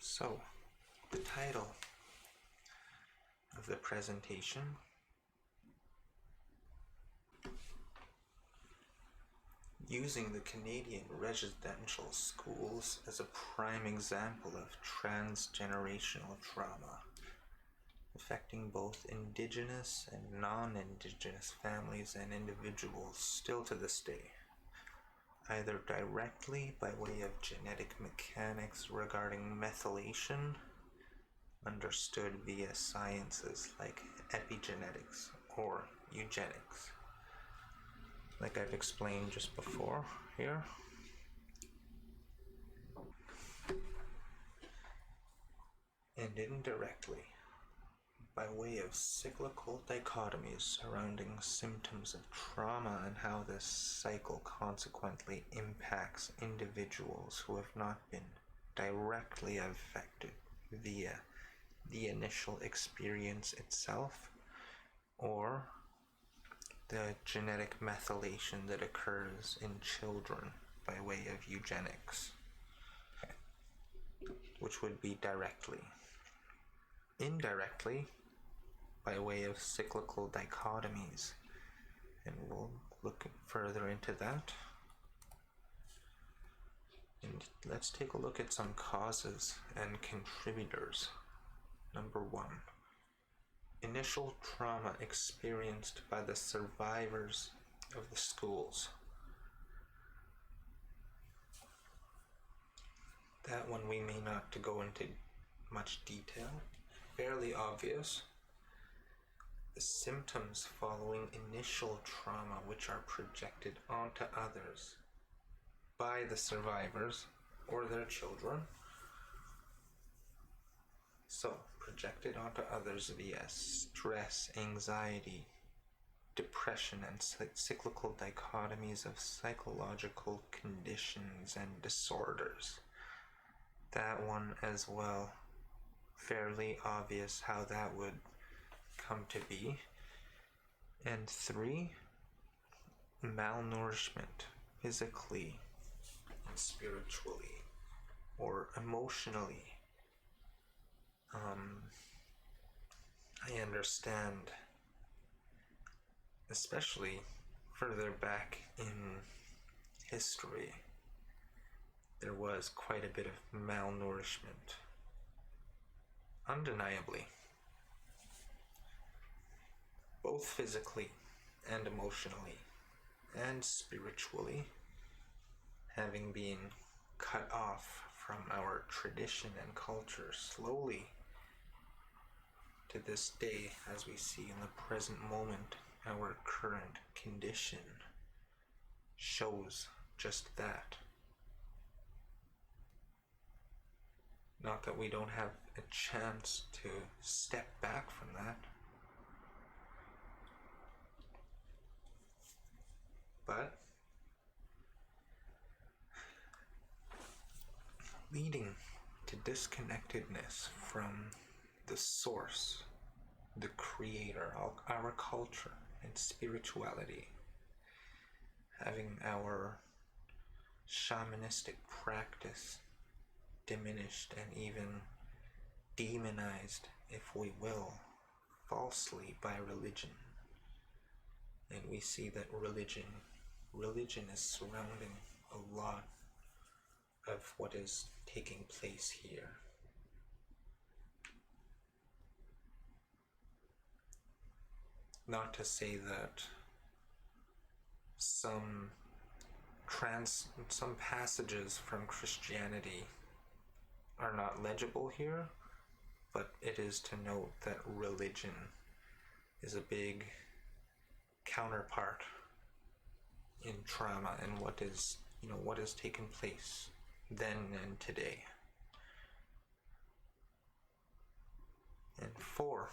So, the title of the presentation using the Canadian residential schools as a prime example of transgenerational trauma affecting both Indigenous and non-Indigenous families and individuals still to this day, either directly by way of genetic mechanics regarding methylation, understood via sciences like epigenetics or eugenics, like I've explained just before here, and indirectly by way of cyclical dichotomies surrounding symptoms of trauma and how this cycle consequently impacts individuals who have not been directly affected via the initial experience itself or the genetic methylation that occurs in children by way of eugenics, which would be directly. Indirectly, by way of cyclical dichotomies, and we'll look further into that. And let's take a look at some causes and contributors. Number 1, initial trauma experienced by the survivors of the schools. That one we may not to go into much detail. Fairly obvious. The symptoms following initial trauma which are projected onto others by the survivors or their children. So, projected onto others via stress, anxiety, depression, and cyclical dichotomies of psychological conditions and disorders. That one as well, fairly obvious how that would come to be. And 3, malnourishment, physically and spiritually or emotionally. I understand, especially further back in history, there was quite a bit of malnourishment, undeniably, both physically and emotionally and spiritually, having been cut off from our tradition and culture slowly to this day, as we see in the present moment. Our current condition shows just that. Not that we don't have a chance to step back from that, but leading to disconnectedness from the source, the creator, our culture and spirituality, having our shamanistic practice diminished and even demonized, if we will, falsely by religion. And we see that religion is surrounding a lot of what is taking place here. Not to say that some passages from Christianity are not legible here, but it is to note that religion is a big counterpart in trauma and what has taken place then and today. And 4,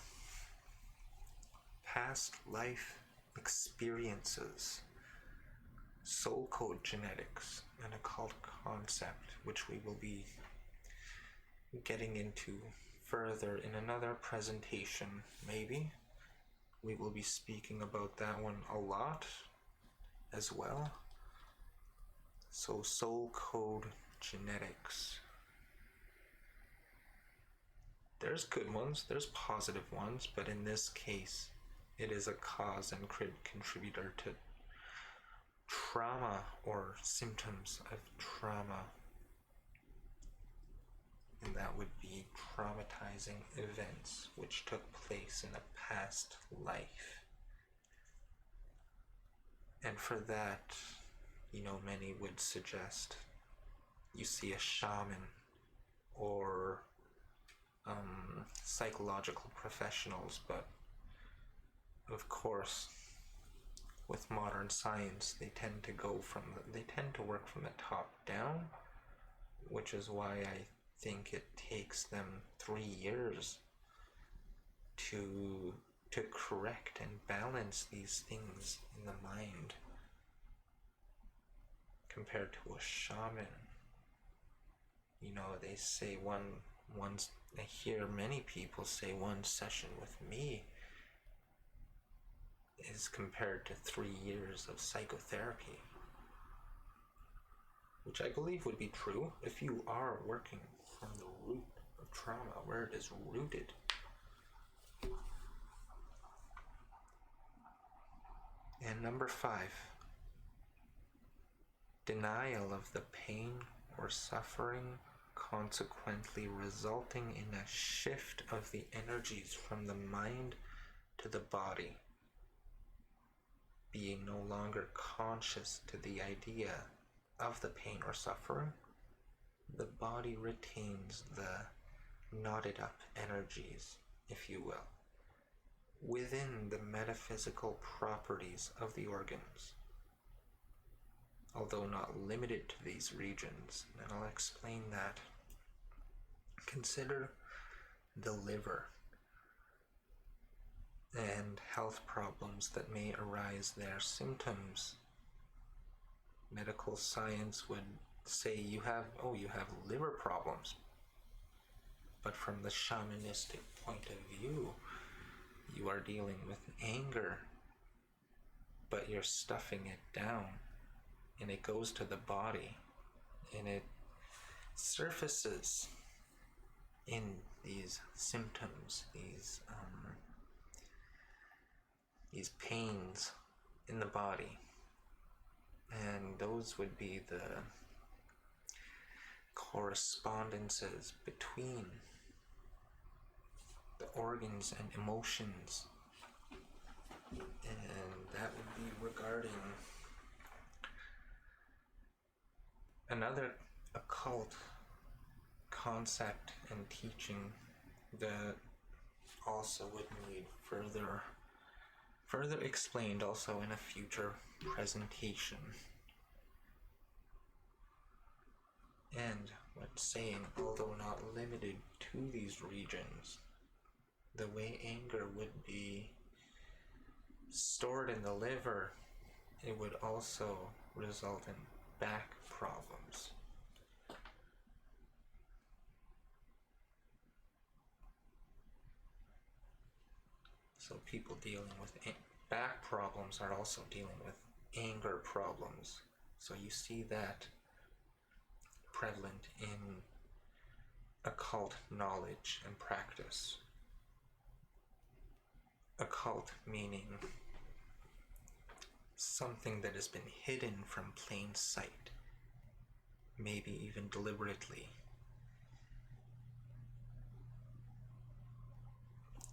past life experiences, soul code genetics, an occult concept which we will be getting into further in another presentation. Maybe we will be speaking about that one a lot as well. So soul code genetics. there's good ones, there's positive ones, but in this case, it is a cause and contributor to trauma or symptoms of trauma. And that would be traumatizing events which took place in a past life. And for that, many would suggest you see a shaman or psychological professionals, but of course, with modern science, they tend to work from the top down, which is why I think it takes them 3 years to correct and balance these things in the mind, compared to a shaman. They say I hear many people say one session with me is compared to 3 years of psychotherapy, which I believe would be true if you are working from the root of trauma, where it is rooted. And number 5, denial of the pain or suffering, consequently resulting in a shift of the energies from the mind to the body. Being no longer conscious to the idea of the pain or suffering, the body retains the knotted up energies, if you will, within the metaphysical properties of the organs, although not limited to these regions, and I'll explain that. Consider the liver and health problems that may arise there. Symptoms. Medical science would say you have liver problems, but from the shamanistic point of view, you are dealing with anger, but you're stuffing it down, and it goes to the body, and it surfaces in these symptoms, these pains in the body. And those would be the correspondences between the organs and emotions, and that would be regarding another occult concept and teaching that also would need further explained also in a future presentation. And what's saying, although not limited to these regions, the way anger would be stored in the liver, it would also result in back problems. So people dealing with back problems are also dealing with anger problems. So you see that prevalent in occult knowledge and practice. Occult meaning something that has been hidden from plain sight, maybe even deliberately.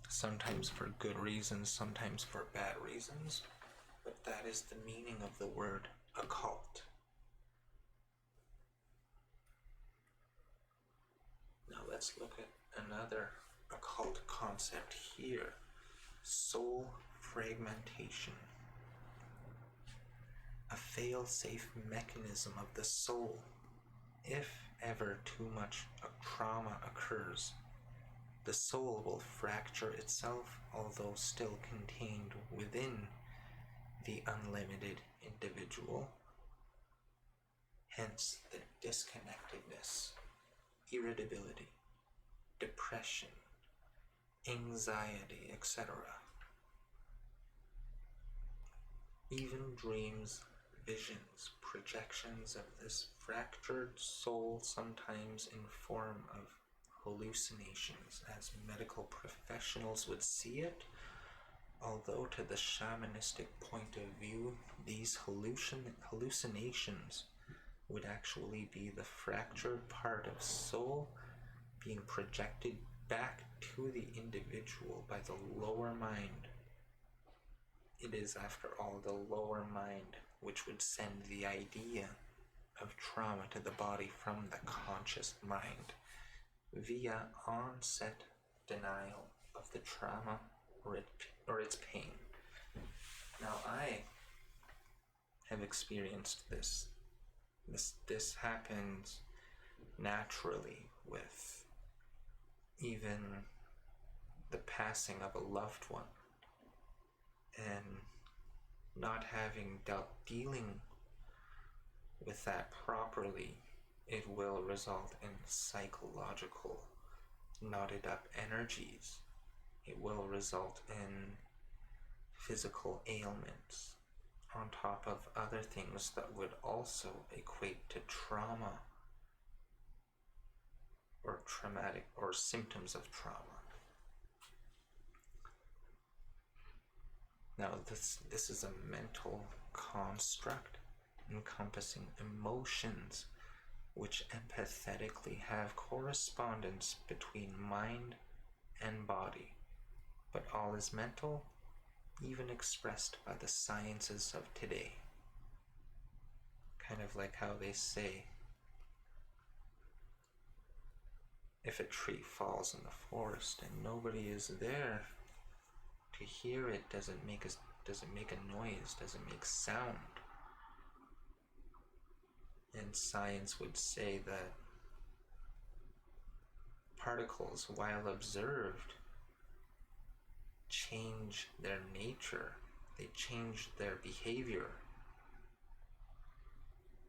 Sometimes for good reasons, sometimes for bad reasons, but that is the meaning of the word occult. Now let's look at another occult concept here: soul fragmentation. A fail-safe mechanism of the soul. If ever too much trauma occurs, the soul will fracture itself, although still contained within the unlimited individual. Hence the disconnectedness, irritability, depression, anxiety, etc. Even dreams, visions, projections of this fractured soul, sometimes in form of hallucinations, as medical professionals would see it, although to the shamanistic point of view, these hallucinations would actually be the fractured part of soul being projected back to the individual by the lower mind. It is, after all, the lower mind which would send the idea of trauma to the body from the conscious mind via onset denial of the trauma or its pain. Now, I have experienced this. This happens naturally with even the passing of a loved one, and not having dealing with that properly, it will result in psychological knotted up energies. It will result in physical ailments on top of other things that would also equate to trauma or traumatic or symptoms of trauma. Now, this is a mental construct encompassing emotions which empathetically have correspondence between mind and body, but all is mental, even expressed by the sciences of today. Kind of like how they say, if a tree falls in the forest and nobody is there to hear it, doesn't make a noise, doesn't make sound. And science would say that particles, while observed, change their nature, they change their behavior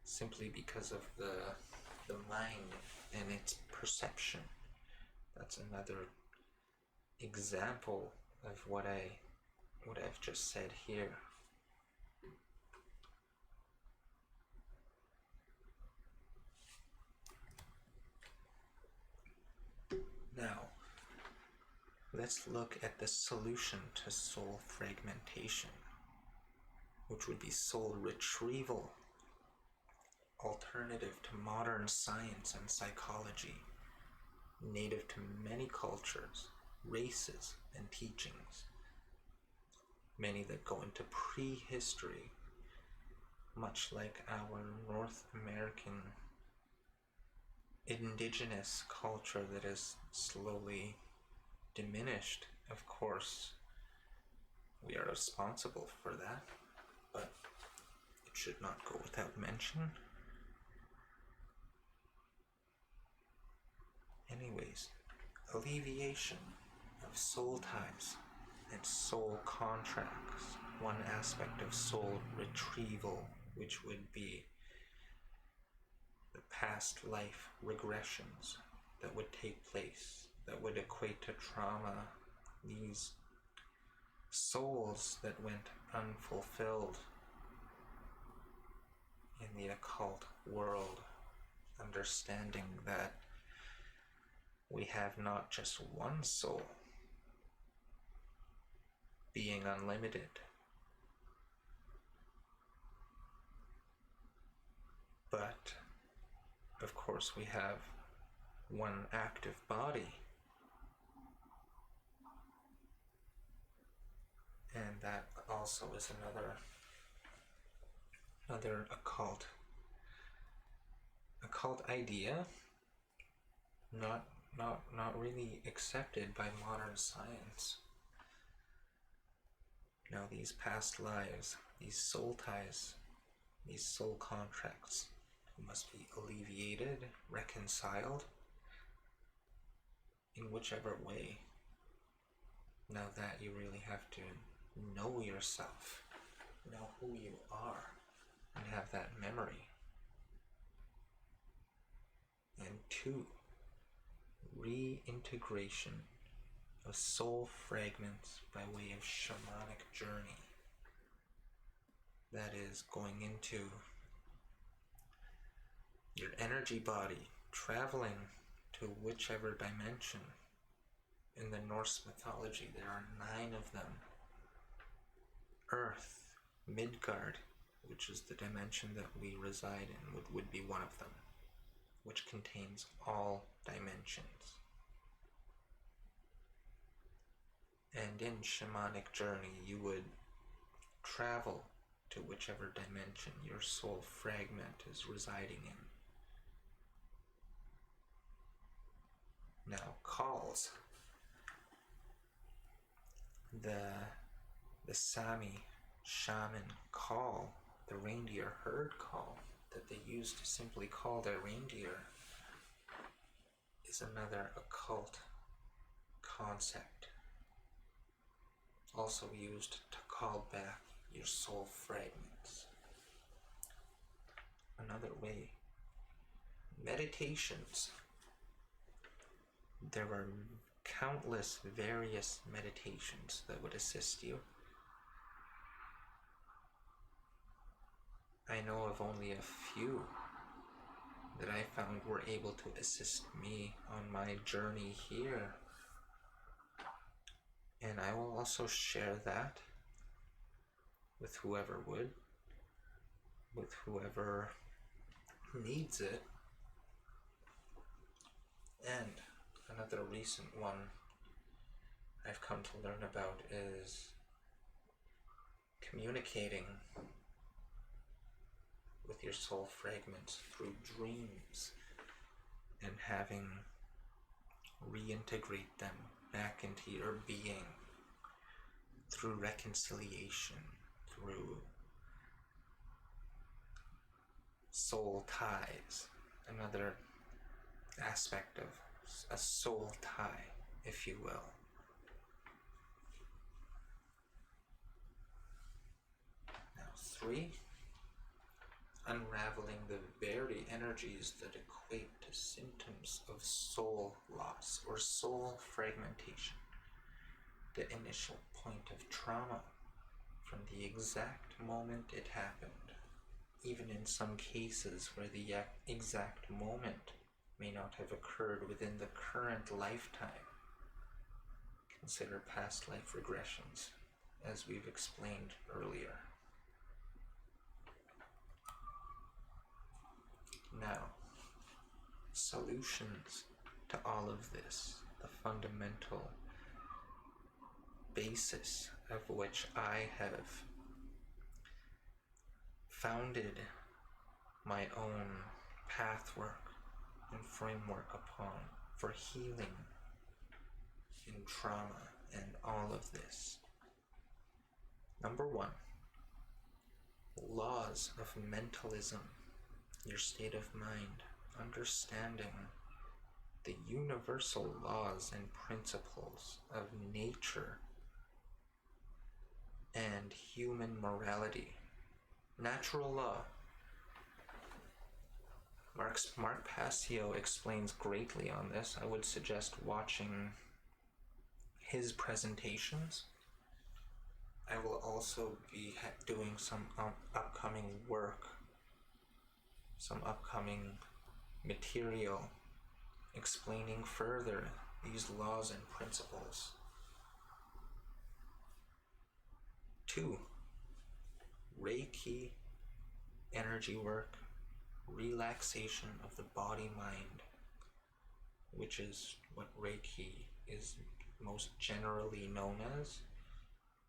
simply because of the mind and its perception. That's another example of what I've just said here. Now, let's look at the solution to soul fragmentation, which would be soul retrieval, alternative to modern science and psychology, native to many cultures, races, and teachings, many that go into prehistory, much like our North American indigenous culture that is slowly diminished. Of course, we are responsible for that, but it should not go without mention. Anyways, alleviation of soul ties and soul contracts, one aspect of soul retrieval, which would be the past life regressions that would take place, that would equate to trauma, these souls that went unfulfilled in the occult world, understanding that we have not just one soul, being unlimited, but of course we have one active body, and that also is another occult idea, not really accepted by modern science. Now, these past lives, these soul ties, these soul contracts must be alleviated, reconciled, in whichever way. Now that you really have to know yourself, know who you are, and have that memory. And 2, reintegration of soul fragments by way of shamanic journey. That is going into your energy body, traveling to whichever dimension. In the Norse mythology, there are 9 of them. Earth, Midgard, which is the dimension that we reside in, would be one of them, which contains all dimensions. And in shamanic journey, you would travel to whichever dimension your soul fragment is residing in. Now, calls. The Sami shaman call, the reindeer herd call that they use to simply call their reindeer, is another occult concept, also used to call back your soul fragments. Another way, meditations. There are countless various meditations that would assist you. I know of only a few that I found were able to assist me on my journey here. And I will also share that with whoever would, with whoever needs it. And another recent one I've come to learn about is communicating with your soul fragments through dreams and having reintegrate them back into your being through reconciliation, through soul ties, another aspect of a soul tie, if you will. Now 3, unraveling the very energies that equate to symptoms of soul loss or soul fragmentation, the initial point of trauma from the exact moment it happened, even in some cases where the exact moment may not have occurred within the current lifetime. Consider past life regressions, as we've explained earlier. Now, solutions to all of this, the fundamental basis of which I have founded my own pathwork and framework upon for healing in trauma and all of this. Number 1, laws of mentalism, your state of mind, understanding the universal laws and principles of nature and human morality. Natural law. Mark Passio explains greatly on this. I would suggest watching his presentations. I will also be doing some upcoming work, some upcoming material explaining further these laws and principles. 2, Reiki energy work, relaxation of the body-mind, which is what Reiki is most generally known as.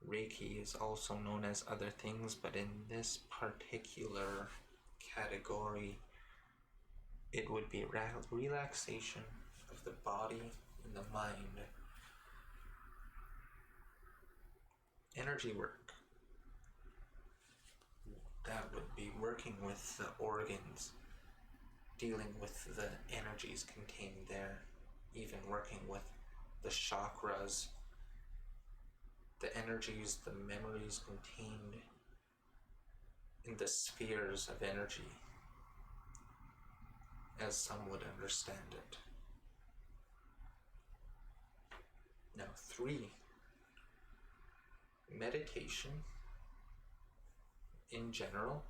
Reiki is also known as other things, but in this particular category, it would be relaxation of the body and the mind. Energy work. That would be working with the organs, dealing with the energies contained there, even working with the chakras, the energies, the memories contained in the spheres of energy, as some would understand it. Now 3, meditation in general,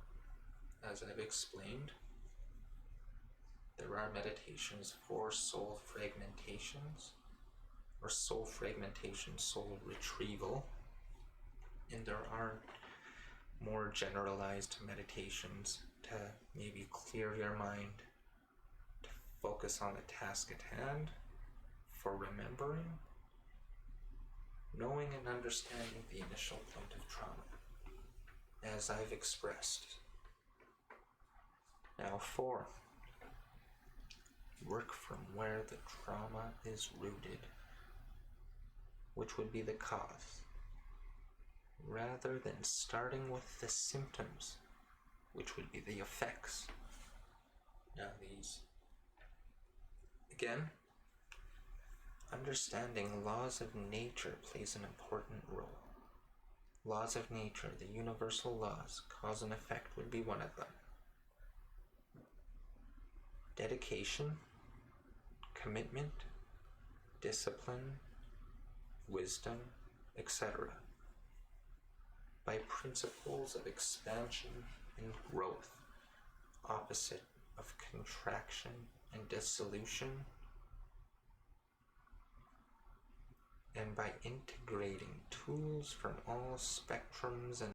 as I've explained, There are meditations for soul fragmentations, or soul fragmentation, soul retrieval, and there are more generalized meditations to maybe clear your mind, to focus on the task at hand, for remembering, knowing and understanding the initial point of trauma, as I've expressed. Now 4, work from where the trauma is rooted, which would be the cause, rather than starting with the symptoms, which would be the effects. Now these, again, understanding laws of nature plays an important role. Laws of nature, the universal laws, cause and effect would be one of them. Dedication, commitment, discipline, wisdom, etc. By principles of expansion and growth, opposite of contraction and dissolution, and by integrating tools from all spectrums and